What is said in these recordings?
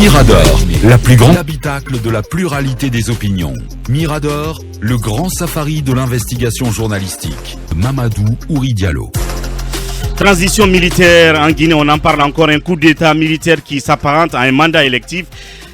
Mirador, la plus grande habitacle de la pluralité des opinions. Mirador, le grand safari de l'investigation journalistique. Mamadou Ouri Diallo. Transition militaire en Guinée, on en parle encore, un coup d'état militaire qui s'apparente à un mandat électif.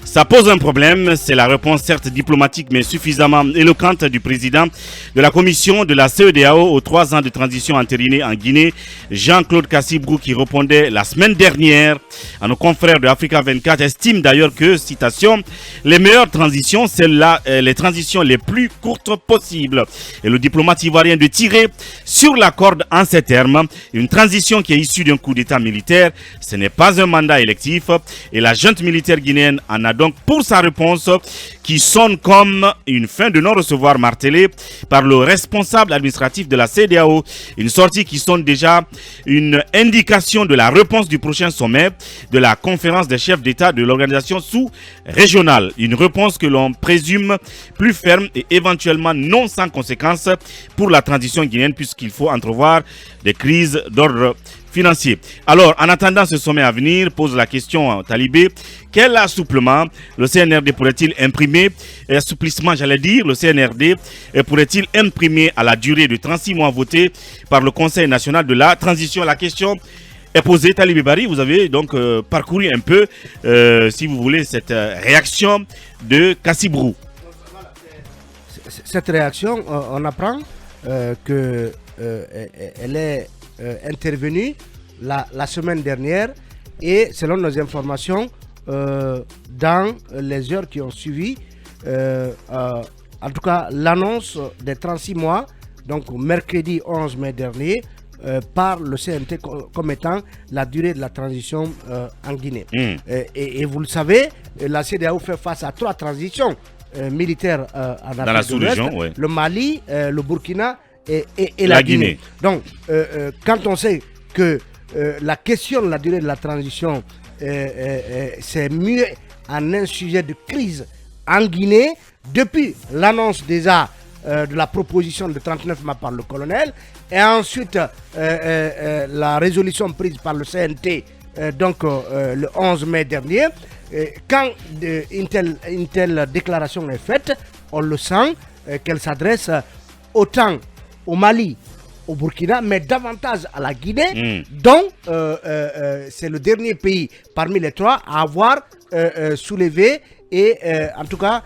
Ça pose un problème, c'est la réponse certes diplomatique mais suffisamment éloquente du président de la commission de la CEDEAO aux 3 ans de transition entérinée en Guinée, Jean-Claude Kassibrou, qui répondait la semaine dernière à nos confrères de Africa 24, estime d'ailleurs que, citation, les meilleures transitions, c'est les transitions les plus courtes possibles. Et le diplomate ivoirien de tirer sur la corde en ces termes, une transition qui est issue d'un coup d'état militaire, ce n'est pas un mandat électif et la junte militaire guinéenne en a donc pour sa réponse qui sonne comme une fin de non-recevoir martelée par le responsable administratif de la CEDEAO. Une sortie qui sonne déjà une indication de la réponse du prochain sommet de la conférence des chefs d'État de l'organisation sous-régionale. Une réponse que l'on présume plus ferme et éventuellement non sans conséquences pour la transition guinéenne puisqu'il faut entrevoir des crises d'ordre financier. Alors, en attendant ce sommet à venir, pose la question Talibé, quel assouplement le CNRD pourrait-il imprimer, assouplissement j'allais dire, le CNRD pourrait-il imprimer à la durée de 36 mois votée par le Conseil national de la transition? La question est posée. Talibé Bari, vous avez donc parcouru un peu, si vous voulez, cette réaction de Kassibrou. Cette réaction, on apprend qu'elle est intervenu la semaine dernière et selon nos informations dans les heures qui ont suivi, en tout cas l'annonce des 36 mois, donc mercredi 11 mai dernier, par le CNT comme étant la durée de la transition en Guinée. Et vous le savez, la CEDEAO fait face à 3 transitions militaires en Afrique dans la sous-région, ouais. Le Mali, le Burkina et la Guinée. Donc, quand on sait que la question de la durée de la transition, c'est mieux en un sujet de crise en Guinée, depuis l'annonce déjà de la proposition de 39 mois par le colonel, et ensuite la résolution prise par le CNT le 11 mai dernier, quand une telle déclaration est faite, on le sent qu'elle s'adresse autant au Mali, au Burkina, mais davantage à la Guinée, dont c'est le dernier pays parmi les 3 à avoir soulevé et en tout cas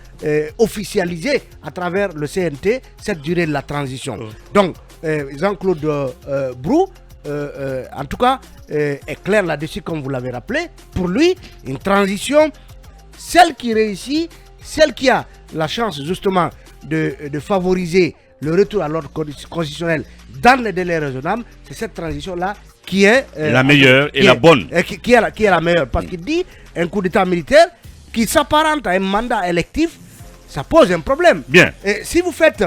officialisé à travers le CNT cette durée de la transition. Donc Jean-Claude Brou, en tout cas, est clair là-dessus comme vous l'avez rappelé. Pour lui, une transition, celle qui réussit, celle qui a la chance justement de favoriser le retour à l'ordre constitutionnel dans les délais raisonnables, c'est cette transition-là qui est la meilleure et la bonne. Qui est la meilleure. Parce qu'il dit un coup d'état militaire qui s'apparente à un mandat électif, ça pose un problème. Bien. Et si vous faites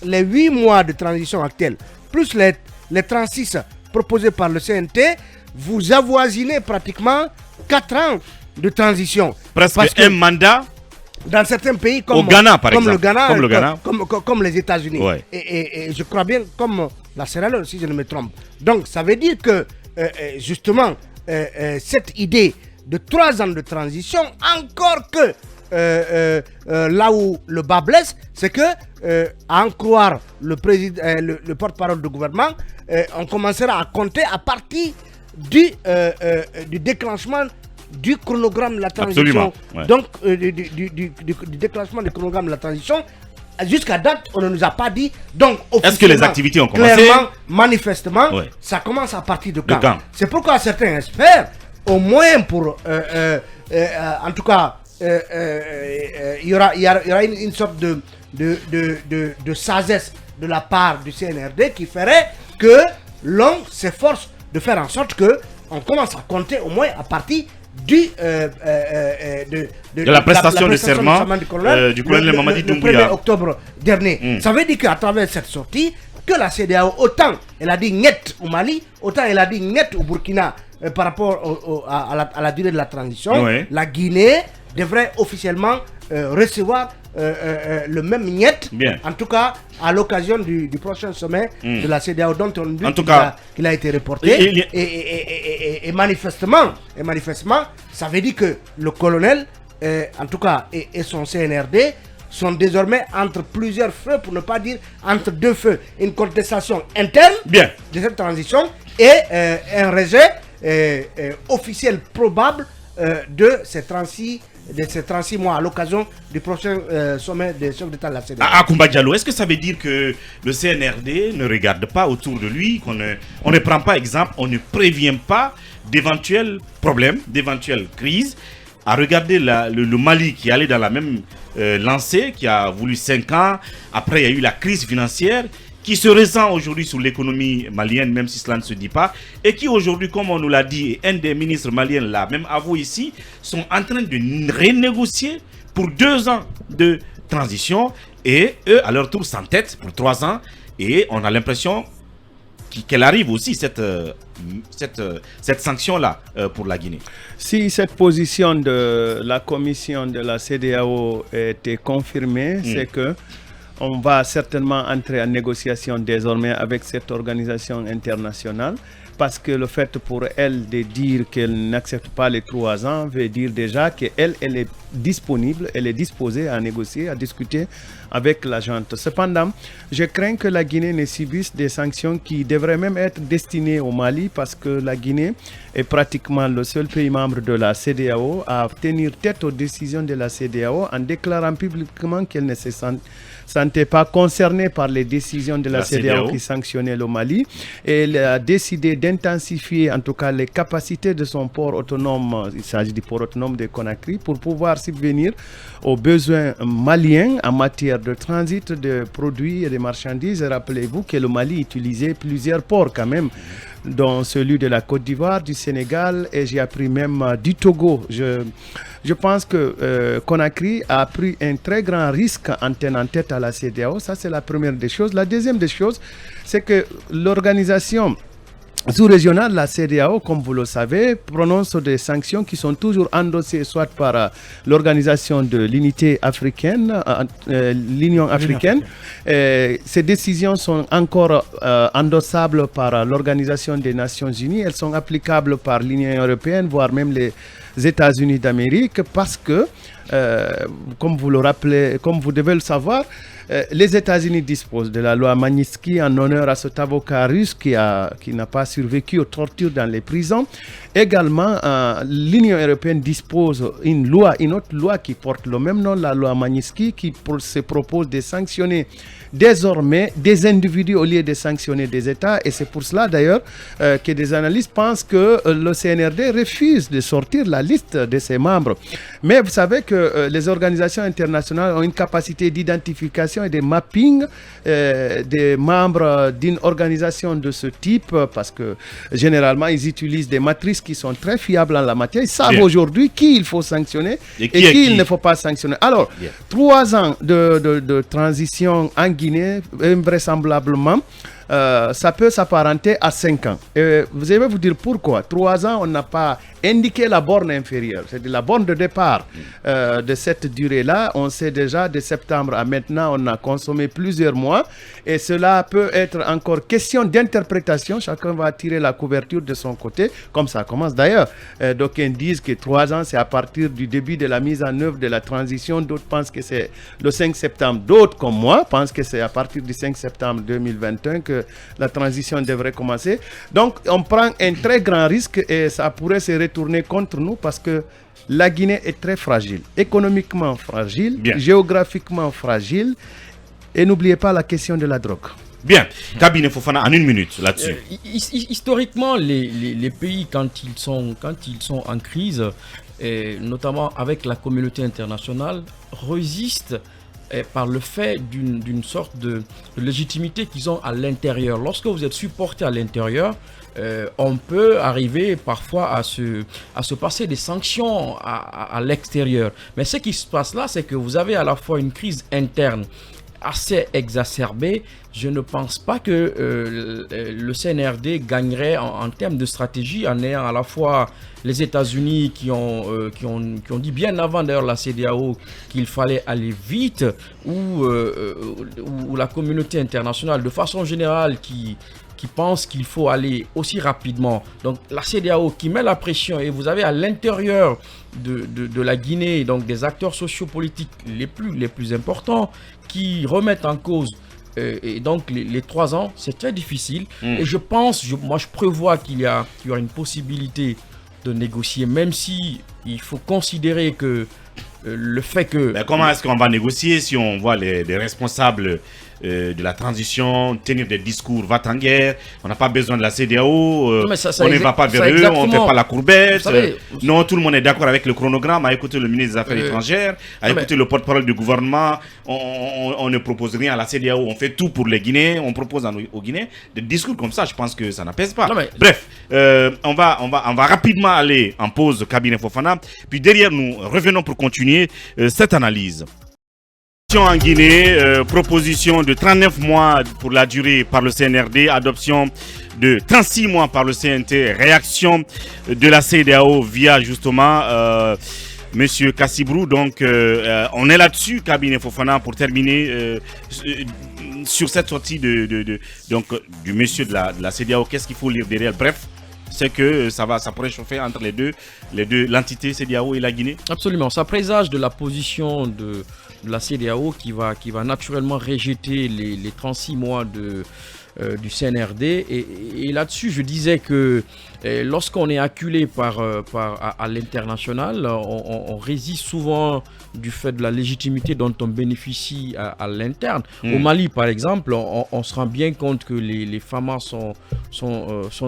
les 8 mois de transition actuelle, plus les 36 proposés par le CNT, vous avoisinez pratiquement 4 ans de transition. Presque un mandat. Dans certains pays comme, au Ghana, par exemple. Le Ghana, comme les États-Unis. Ouais. Et je crois bien comme la Sierra Leone, si je ne me trompe. Donc ça veut dire que justement cette idée de 3 ans de transition, encore que là où le bas blesse, c'est que à en croire le porte-parole du gouvernement, on commencera à compter à partir du déclenchement du chronogramme de la transition. Ouais. Donc du déclenchement du chronogramme de la transition, jusqu'à date on ne nous a pas dit. Donc est-ce que les activités ont commencé? Clairement, manifestement, ça commence à partir de quand. C'est pourquoi certains espèrent au moins pour en tout cas il y aura une sorte de sagesse de la part du CNRD qui ferait que l'on s'efforce de faire en sorte que on commence à compter au moins à partir de la prestation de serment du colonel Mamadi Doumbouya le 1er octobre dernier. Ça veut dire qu'à travers cette sortie, que la CEDEAO, autant elle a dit net au Mali, autant elle a dit net au Burkina par rapport à la durée de la transition, la Guinée devrait officiellement recevoir le même niet, en tout cas à l'occasion du prochain sommet de la CEDEAO dont on dit qu'il a été reporté. Et manifestement, ça veut dire que le colonel en tout cas, et son CNRD, sont désormais entre plusieurs feux, pour ne pas dire entre deux feux. Une contestation interne de cette transition et un rejet officiel probable de ces 36 mois à l'occasion du prochain sommet des chefs d'État de la CEDEAO. Koumba Diallo, est-ce que ça veut dire que le CNRD ne regarde pas autour de lui, on ne prend pas exemple, on ne prévient pas d'éventuels problèmes, d'éventuelles crises, à regarder le Mali qui allait dans la même lancée, qui a voulu 5 ans, après il y a eu la crise financière, qui se ressent aujourd'hui sur l'économie malienne, même si cela ne se dit pas, et qui aujourd'hui, comme on nous l'a dit, et un des ministres maliens l'a même avoué ici, sont en train de renégocier pour 2 ans de transition, et eux, à leur tour, s'entêtent pour 3 ans, et on a l'impression qu'elle arrive aussi, cette sanction-là, pour la Guinée. Si cette position de la commission de la CEDEAO était confirmée, c'est que on va certainement entrer en négociation désormais avec cette organisation internationale, parce que le fait pour elle de dire qu'elle n'accepte pas les 3 ans veut dire déjà qu'elle est disponible, elle est disposée à négocier, à discuter avec la junte. Cependant, je crains que la Guinée ne subisse des sanctions qui devraient même être destinées au Mali, parce que la Guinée est pratiquement le seul pays membre de la CEDEAO à tenir tête aux décisions de la CEDEAO en déclarant publiquement qu'elle ne se sentait pas concernée par les décisions de la CEDEAO qui sanctionnaient le Mali, et elle a décidé d'intensifier en tout cas les capacités de son port autonome, il s'agit du port autonome de Conakry, pour pouvoir subvenir aux besoins maliens en matière de transit de produits et de marchandises. Rappelez-vous que le Mali utilisait plusieurs ports quand même, dont celui de la Côte d'Ivoire, du Sénégal, et j'ai appris même du Togo. Je pense que Conakry a pris un très grand risque en tenant tête à la CEDEAO. Ça, c'est la première des choses. La deuxième des choses, c'est que l'organisation sous-régionale, la CEDEAO, comme vous le savez, prononce des sanctions qui sont toujours endossées soit par l'organisation de l'unité africaine, l'Union africaine. Ces décisions sont encore endossables par l'Organisation des Nations Unies. Elles sont applicables par l'Union européenne, voire même les États-Unis d'Amérique, parce que, comme vous le rappelez, comme vous devez le savoir, les États-Unis disposent de la loi Magnitsky en honneur à cet avocat russe qui n'a pas survécu aux tortures dans les prisons. Également, l'Union européenne dispose une autre loi qui porte le même nom, la loi Magnitsky, qui se propose de sanctionner désormais des individus au lieu de sanctionner des États. Et c'est pour cela d'ailleurs que des analystes pensent que le CNRD refuse de sortir la liste de ses membres. Mais vous savez que les organisations internationales ont une capacité d'identification et de mapping des membres d'une organisation de ce type, parce que généralement ils utilisent des matrices qui sont très fiables en la matière. Ils savent aujourd'hui qui il faut sanctionner et qui il ne faut pas sanctionner. Alors, 3 ans de transition en Guinée, vraisemblablement, ça peut s'apparenter à 5 ans. Vous allez vous dire pourquoi. 3 ans, on n'a pas indiqué la borne inférieure, c'est-à-dire la borne de départ de cette durée-là. On sait déjà, de septembre à maintenant, on a consommé plusieurs mois, et cela peut être encore question d'interprétation. Chacun va tirer la couverture de son côté, comme ça commence d'ailleurs. D'aucuns disent que 3 ans, c'est à partir du début de la mise en œuvre de la transition. D'autres pensent que c'est le 5 septembre. D'autres, comme moi, pensent que c'est à partir du 5 septembre 2021 que la transition devrait commencer. Donc, on prend un très grand risque, et ça pourrait se retourner contre nous, parce que la Guinée est très fragile, économiquement fragile, géographiquement fragile, et n'oubliez pas la question de la drogue. Bien, Kabine Fofana, en 1 minute là-dessus. Historiquement, les pays, quand ils sont en crise, et notamment avec la communauté internationale, résistent par le fait d'une sorte de légitimité qu'ils ont à l'intérieur. Lorsque vous êtes supporté à l'intérieur, on peut arriver parfois à se passer des sanctions à l'extérieur. Mais ce qui se passe là, c'est que vous avez à la fois une crise interne assez exacerbée. Je ne pense pas que le CNRD gagnerait en termes de stratégie, en ayant à la fois les États-Unis qui ont dit bien avant d'ailleurs la CEDEAO qu'il fallait aller vite, ou la communauté internationale de façon générale qui qui pensent qu'il faut aller aussi rapidement. Donc la CEDEAO qui met la pression, et vous avez à l'intérieur de la Guinée donc des acteurs sociopolitiques les plus importants qui remettent en cause et donc les 3 ans, c'est très difficile. Et je pense, moi je prévois qu'il y aura une possibilité de négocier, même si il faut considérer que le fait que... Mais comment est-ce qu'on va négocier si on voit les responsables de la transition tenir des discours va-t-en-guerre, on n'a pas besoin de la CEDEAO, on ne va pas vers eux, on ne fait pas la courbette, non, tout le monde est d'accord avec le chronogramme, à écouter le ministre des Affaires étrangères, à écouter le porte-parole du gouvernement, on ne propose rien à la CEDEAO, on fait tout pour les Guinéens, on propose aux Guinéens des discours comme ça, je pense que ça n'apaise pas. Bref, on va rapidement aller en pause, cabinet Fofana, puis derrière nous revenons pour continuer cette analyse. En Guinée, proposition de 39 mois pour la durée par le CNRD, adoption de 36 mois par le CNT, réaction de la CEDEAO via justement Monsieur Kassibrou. Donc on est là-dessus, cabinet Fofana, pour terminer sur cette sortie donc, du monsieur de la CEDEAO. Qu'est-ce qu'il faut lire derrière? Bref, c'est que ça pourrait chauffer entre les deux l'entité CEDEAO et la Guinée. Absolument, ça présage de la position de la CEDEAO qui va naturellement rejeter les 36 mois du CNRD. Et là-dessus, je disais que lorsqu'on est acculé à l'international, on résiste souvent du fait de la légitimité dont on bénéficie à l'interne. Au Mali, par exemple, on se rend bien compte que les FAMA sont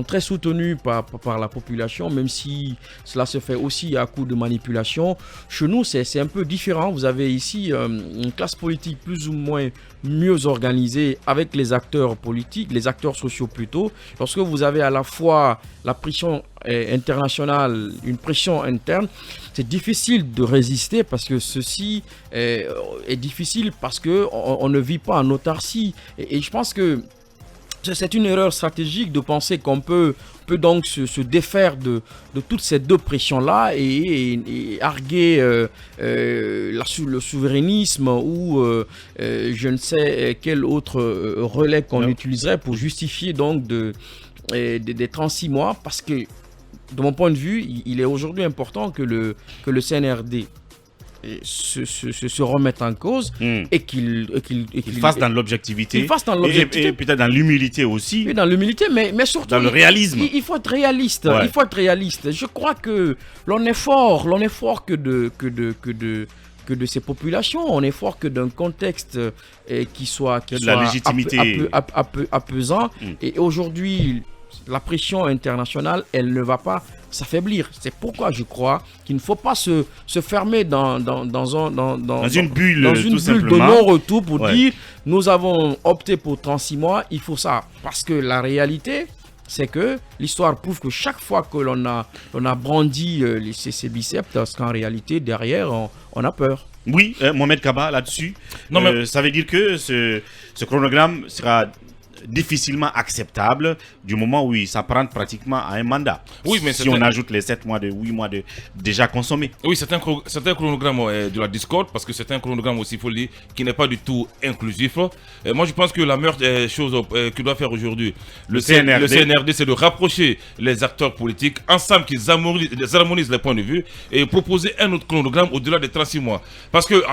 très soutenus par la population, même si cela se fait aussi à coup de manipulation. Chez nous, c'est un peu différent. Vous avez ici une classe politique plus ou moins mieux organisée avec les acteurs politiques, les acteurs sociaux plutôt. Lorsque vous avez à la fois la pression internationale, une pression interne, c'est difficile de résister parce que ceci est difficile parce qu'on ne vit pas en autarcie. Et je pense que c'est une erreur stratégique de penser qu'on peut donc se défaire de toutes ces deux pressions-là et arguer le souverainisme ou je ne sais quel autre relais qu'on utiliserait pour justifier donc des 36 mois, parce que de mon point de vue, il est aujourd'hui important que le CNRD se remettre en cause et qu'il fasse dans l'objectivité. Et peut-être dans l'humilité aussi. Et dans l'humilité, mais surtout dans le réalisme. Il faut être réaliste. Ouais. Il faut être réaliste. Je crois que l'on est fort que de ces populations, on est fort que d'un contexte qui soit la légitimité apaisant. Et aujourd'hui, la pression internationale, elle ne va pas s'affaiblir. C'est pourquoi je crois qu'il ne faut pas se fermer dans une bulle de non-retour pour dire nous avons opté pour 36 mois, il faut ça. Parce que la réalité, c'est que l'histoire prouve que chaque fois que l'on a brandi ces biceps, parce qu'en réalité, derrière, on a peur. Oui, Mohamed Kaba, là-dessus, ça veut dire que ce chronogramme sera difficilement acceptable du moment où il s'apparente pratiquement à un mandat. Oui, mais si on ajoute les 8 mois déjà consommés. Oui, c'est un chronogramme de la discorde, parce que c'est un chronogramme aussi, il faut le dire, qui n'est pas du tout inclusif. Moi, je pense que la meilleure chose que doit faire aujourd'hui le CNRD, c'est de rapprocher les acteurs politiques ensemble, qu'ils harmonisent les points de vue et proposer un autre chronogramme au-delà des 36 mois. Parce que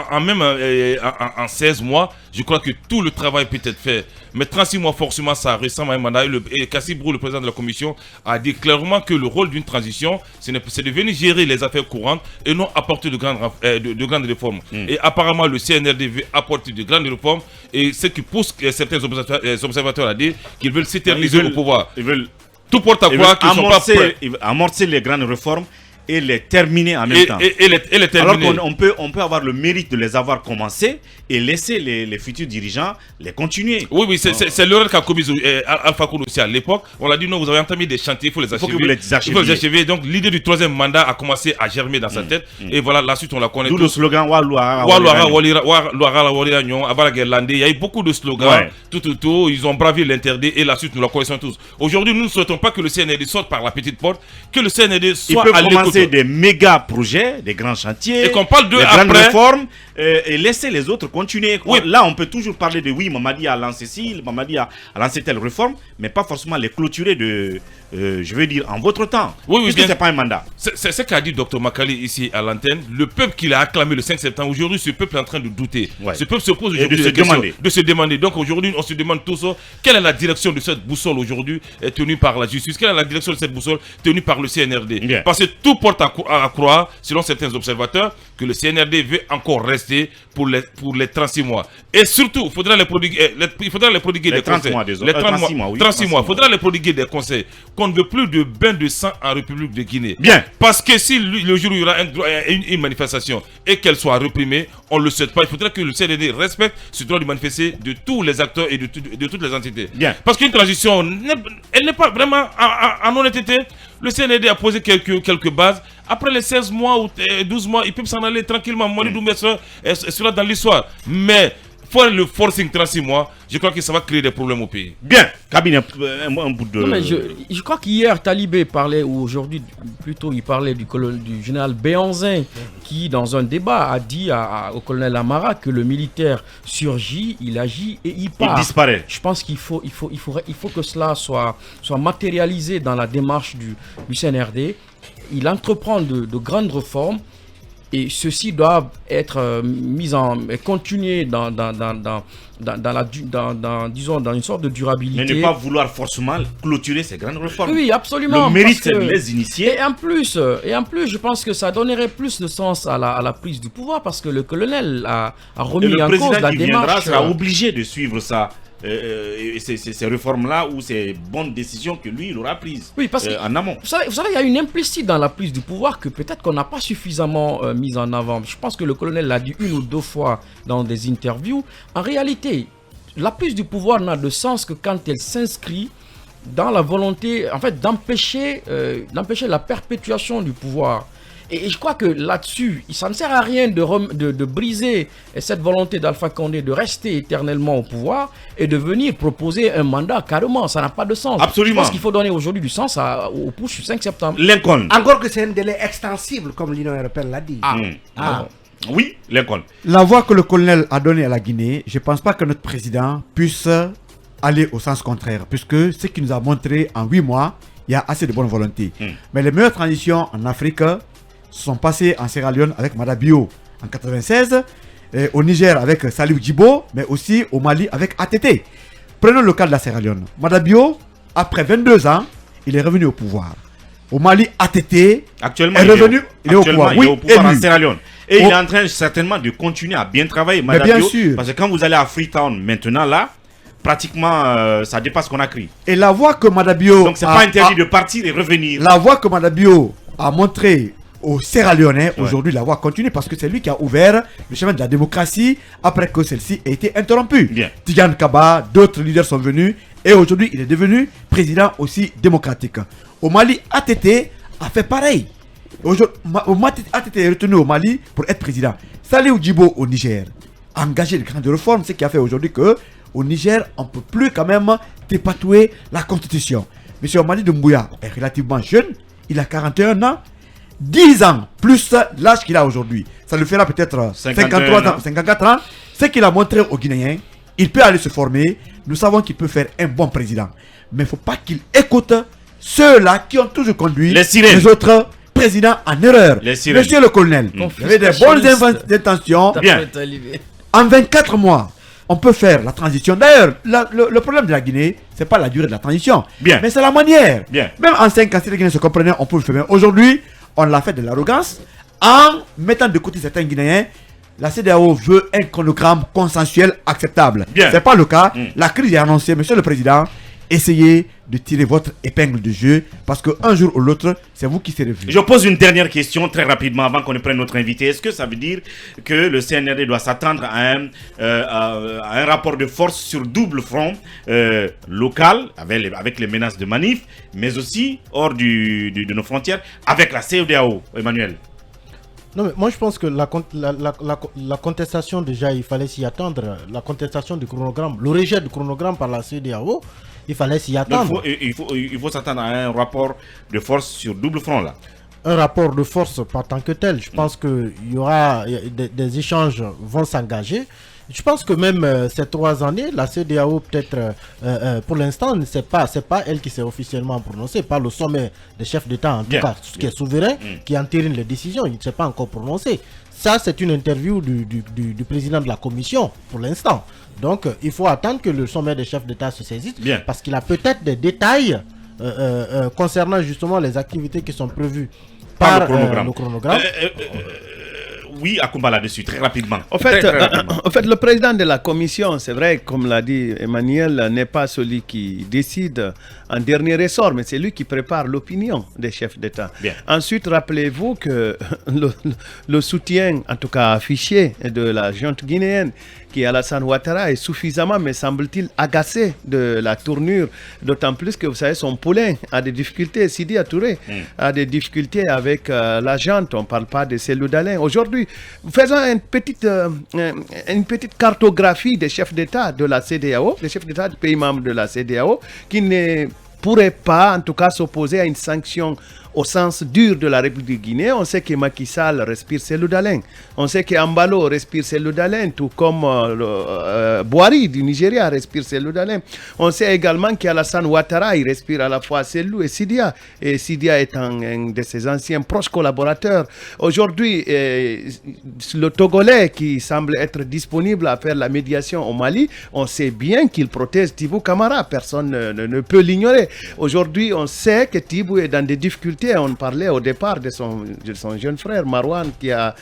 en 16 mois, je crois que tout le travail peut être fait. Mais 36 mois, forcément, ça ressemble à un mandat. Et Kassibrou, le président de la commission, a dit clairement que le rôle d'une transition, c'est de venir gérer les affaires courantes et non apporter de grandes réformes. Et apparemment, le CNRD veut apporter de grandes réformes. Et ce qui pousse certains observateurs à dire qu'ils veulent s'éterniser au pouvoir. Ils veulent tout porte à croire qu'ils ne sont pas prêts. Ils veulent amorcer les grandes réformes et les terminer en même temps. Et les terminer. Alors qu'on peut avoir le mérite de les avoir commencés et laisser les futurs dirigeants les continuer. Oui, c'est l'erreur qu'a commise Alpha Condé aussi à l'époque. On a dit non, vous avez entamé des chantiers, il faut les achever. Il faut les achever. Donc l'idée du troisième mandat a commencé à germer dans sa tête. Et voilà, la suite on la connaît. D'où le slogan Waluara il y a eu beaucoup de slogans. Tout. Ils ont bravé l'interdit et la suite nous la connaissons tous. Aujourd'hui, nous ne souhaitons pas que le CNRD sorte par la petite porte, que le CNRD soit à l'écoute. lancer des méga projets, des grands chantiers, et qu'on parle de des grandes après réformes, et laisser les autres continuer. Oui. Là, on peut toujours parler de oui, Mamadi a lancé ci, Mamadi a lancé telle réforme, mais pas forcément les clôturer je veux dire, en votre temps. Oui, puisque bien. c'est pas un mandat. C'est ce qu'a dit Dr Makali ici à l'antenne. Le peuple qui l'a acclamé le 5 septembre, aujourd'hui, ce peuple est en train de douter. Ouais. Ce peuple se pose Et aujourd'hui de se des questions, demander. de se demander. Donc aujourd'hui, on se demande tous quelle est la direction de cette boussole aujourd'hui tenue par la justice. Quelle est la direction de cette boussole tenue par le CNRD. Bien. Parce que tout porte à croire, selon certains observateurs, que le CNRD veut encore rester pour les 36 mois. Et surtout, il faudra les prodiguer, Les des 30 conseils. mois, désolé. Les 30 36 mois, oui, 36 mois. Il 36 faudra les prodiguer des conseils. Qu'on ne veut plus de bain de sang en République de Guinée. Bien. Parce que si le jour où il y aura une manifestation et qu'elle soit réprimée, on ne le souhaite pas. Il faudrait que le CNRD respecte ce droit de manifester de tous les acteurs et de toutes les entités. Bien. Parce qu'une transition, elle n'est pas vraiment en honnêteté. Le CNRD a posé quelques bases. Après les 16 mois ou 12 mois, ils peuvent s'en aller tranquillement. Moni Doumbé sera dans l'histoire. Mais faut le forcing 36 mois, je crois que ça va créer des problèmes au pays. Bien, cabinet, un bout de... Non, mais je crois qu'hier, Talibé parlait, ou aujourd'hui plutôt, il parlait du général Béanzin, qui dans un débat a dit au colonel Amara que le militaire surgit, il agit et il part. Il disparaît. Je pense qu'il faut que cela soit matérialisé dans la démarche du CNRD. Il entreprend de grandes réformes. Et ceux-ci doivent être continuer dans une sorte de durabilité. Mais ne pas vouloir forcément clôturer ces grandes réformes. Oui, absolument. Le mérite, c'est de les initier. Et en plus, je pense que ça donnerait plus de sens à la prise du pouvoir parce que le colonel a remis en cause la démarche. Le président qui viendra sera obligé de suivre ça. Ces réformes-là ou ces bonnes décisions que lui, il aura prises en amont. Vous savez, il y a une implicite dans la prise du pouvoir que peut-être qu'on n'a pas suffisamment mise en avant. Je pense que le colonel l'a dit 1 ou 2 fois dans des interviews. En réalité, la prise du pouvoir n'a de sens que quand elle s'inscrit dans la volonté, en fait, d'empêcher la perpétuation du pouvoir. Et je crois que là-dessus, ça ne sert à rien de briser cette volonté d'Alpha Condé de rester éternellement au pouvoir et de venir proposer un mandat carrément. Ça n'a pas de sens. Absolument. Je pense qu'il faut donner aujourd'hui du sens au push du 5 septembre. Lincoln. Encore que c'est un délai extensible, comme l'Union européenne l'a dit. Oui, Lincoln. La voix que le colonel a donnée à la Guinée, je ne pense pas que notre président puisse aller au sens contraire, puisque ce qu'il nous a montré en 8 mois, il y a assez de bonne volonté. Mais les meilleures transitions en Afrique sont passées en Sierra Leone avec Madabio en 1996, au Niger avec Salif Djibo, mais aussi au Mali avec ATT. Prenons le cas de la Sierra Leone. Madabio, après 22 ans, il est revenu au pouvoir. Au Mali, ATT Actuellement, est revenu, il est au pouvoir. Oui, il est au pouvoir en élu. Sierra Leone. Et il est en train certainement de continuer à bien travailler. Mais bien sûr. Parce que quand vous allez à Freetown maintenant là, pratiquement ça dépasse Conakry. Et la voie que Madabio Donc c'est pas interdit de partir et revenir. La voie que Madabio a montrée au Sierra Leone, aujourd'hui la voie continue parce que c'est lui qui a ouvert le chemin de la démocratie après que celle-ci ait été interrompue. Bien. Tigane Kaba, d'autres leaders sont venus et aujourd'hui il est devenu président aussi démocratique. Au Mali, ATT a fait pareil. ATT est retenu au Mali pour être président. Salih Djibo au Niger a engagé de grandes réformes, ce qui a fait aujourd'hui que au Niger, on ne peut plus quand même dépatouiller la constitution. Monsieur Omani Doumbouya est relativement jeune, il a 41 ans, 10 ans plus l'âge qu'il a aujourd'hui. Ça lui fera peut-être 53 ans, 54 ans. Ce qu'il a montré aux Guinéens, il peut aller se former. Nous savons qu'il peut faire un bon président. Mais il ne faut pas qu'il écoute ceux-là qui ont toujours conduit les autres présidents en erreur. Monsieur le colonel, vous avez des bonnes intentions. Bien. En 24 mois, on peut faire la transition. D'ailleurs, le problème de la Guinée, ce n'est pas la durée de la transition. Bien. Mais c'est la manière. Bien. Même en 5 ans, si les Guinéens se comprenaient, on peut le faire. Aujourd'hui, on l'a fait de l'arrogance. En mettant de côté certains Guinéens, la CEDEAO veut un chronogramme consensuel acceptable. Ce n'est pas le cas. La crise est annoncée, monsieur le président. Essayez de tirer votre épingle de jeu parce qu'un jour ou l'autre, c'est vous qui serez vu. Je pose une dernière question très rapidement avant qu'on ne prenne notre invité. Est-ce que ça veut dire que le CNRD doit s'attendre à un rapport de force sur double front local avec les menaces de manif, mais aussi hors de nos frontières avec la CEDEAO, Emmanuel? Non, mais moi je pense que la contestation, déjà il fallait s'y attendre. La contestation du chronogramme, le rejet du chronogramme par la CEDEAO, il fallait s'y attendre. Donc, il faut s'attendre à un rapport de force sur double front là. un rapport de force par tant que tel. Je pense que des échanges vont s'engager. Je pense que même ces 3 années, la CEDEAO peut-être, pour l'instant, c'est pas elle qui s'est officiellement prononcée, pas le sommet des chefs d'État, en tout cas, qui est souverain, qui entérine les décisions, il ne s'est pas encore prononcé. Ça, c'est une interview du président de la Commission, pour l'instant. Donc, il faut attendre que le sommet des chefs d'État se saisisse, parce qu'il a peut-être des détails concernant justement les activités qui sont prévues par le chronogramme. Oui, Akoumba là-dessus, très rapidement. En fait, le président de la commission, c'est vrai, comme l'a dit Emmanuel, n'est pas celui qui décide en dernier ressort, mais c'est lui qui prépare l'opinion des chefs d'État. Ensuite, rappelez-vous que le soutien, en tout cas affiché, de la junte guinéenne, qui est Alassane Ouattara, est suffisamment, me semble-t-il, agacé de la tournure, d'autant plus que, vous savez, son poulain a des difficultés, Sidi Touré a des difficultés avec la junte, on ne parle pas de Cellou Dalein. Aujourd'hui, faisons une petite cartographie des chefs d'État de la CEDEAO, des chefs d'État des pays membres de la CEDEAO, qui ne pourraient pas, en tout cas, s'opposer à une sanction au sens dur de la République de Guinée. On sait que Macky Sall respire Cellou Dalein. On sait qu'Ambalo respire Cellou Dalein, tout comme Boari du Nigeria respire Cellou Dalein. On sait également qu'Alassane Ouattara, il respire à la fois Cellou et Sidia. Et Sidia est un de ses anciens proches collaborateurs. Aujourd'hui, le Togolais qui semble être disponible à faire la médiation au Mali, on sait bien qu'il protège Tibou Camara. Personne ne peut l'ignorer. Aujourd'hui, on sait que Tibou est dans des difficultés. On parlait au départ de son jeune frère Marwan qui a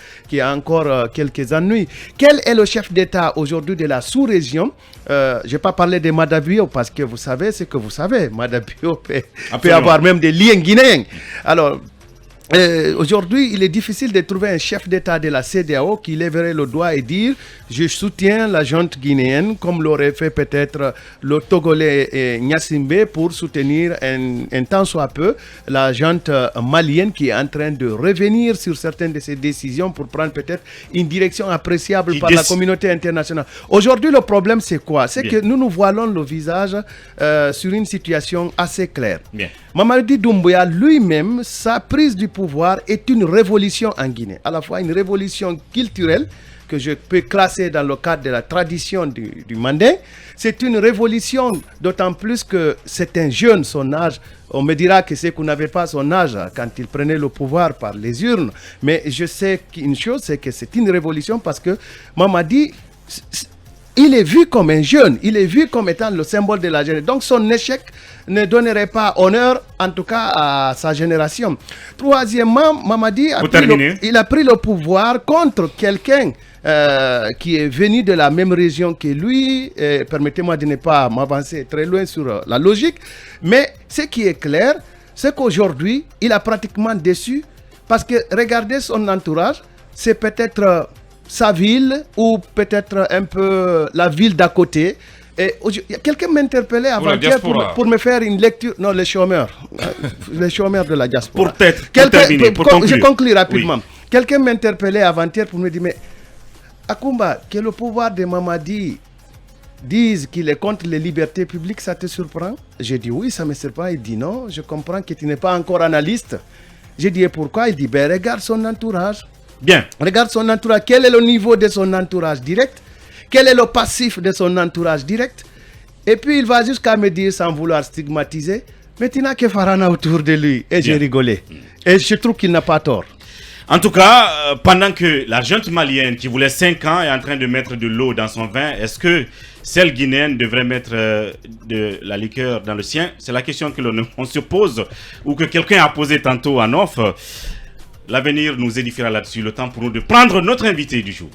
encore quelques ennuis. Quel est le chef d'État aujourd'hui de la sous-région? Je n'ai pas parlé de Madabio parce que vous savez ce que vous savez. Madabio peut avoir même des liens guinéens. Alors, aujourd'hui, il est difficile de trouver un chef d'État de la CEDEAO qui lèverait le doigt et dire je soutiens la junte guinéenne comme l'aurait fait peut-être le Togolais Gnassingbé pour soutenir un tant soit peu la junte malienne qui est en train de revenir sur certaines de ses décisions pour prendre peut-être une direction appréciable par la communauté internationale. Aujourd'hui, le problème c'est quoi? C'est que nous voilons le visage sur une situation assez claire. Mamadi Doumbouya lui-même, sa prise du pouvoir est une révolution en Guinée, à la fois une révolution culturelle que je peux classer dans le cadre de la tradition du Mandin. C'est une révolution d'autant plus que c'est un jeune, son âge. On me dira que c'est qu'on n'avait pas son âge quand il prenait le pouvoir par les urnes. Mais je sais qu'une chose, c'est que c'est une révolution parce que Mamadi, il est vu comme un jeune, il est vu comme étant le symbole de la jeunesse. Donc son échec ne donnerait pas honneur, en tout cas à sa génération. Troisièmement, Mamadi a pris le pouvoir contre quelqu'un qui est venu de la même région que lui. Permettez-moi de ne pas m'avancer très loin sur la logique. Mais ce qui est clair, c'est qu'aujourd'hui, il a pratiquement déçu parce que regardez son entourage, c'est peut-être sa ville ou peut-être un peu la ville d'à côté. Quelqu'un m'interpellait avant-hier pour me faire une lecture. Non, les chômeurs. Les chômeurs de la diaspora. Pour conclure. Je conclue rapidement. Oui. Quelqu'un m'interpellait avant-hier pour me dire, mais Akoumba, que le pouvoir de Mamadi dise qu'il est contre les libertés publiques, ça te surprend? J'ai dit oui, ça me surprend. Il dit non, je comprends que tu n'es pas encore analyste. J'ai dit et pourquoi? Il dit, ben regarde son entourage. Bien. Regarde son entourage. Quel est le niveau de son entourage direct? Quel est le passif de son entourage direct? Et puis il va jusqu'à me dire, sans vouloir stigmatiser, mais tu n'as que Farana autour de lui. Et j'ai rigolé. Et je trouve qu'il n'a pas tort. En tout cas, pendant que la junte malienne qui voulait 5 ans est en train de mettre de l'eau dans son vin, est-ce que celle guinéenne devrait mettre de la liqueur dans le sien? C'est la question que l'on se pose ou que quelqu'un a posé tantôt en off. L'avenir nous édifiera là-dessus. Le temps pour nous de prendre notre invité du jour.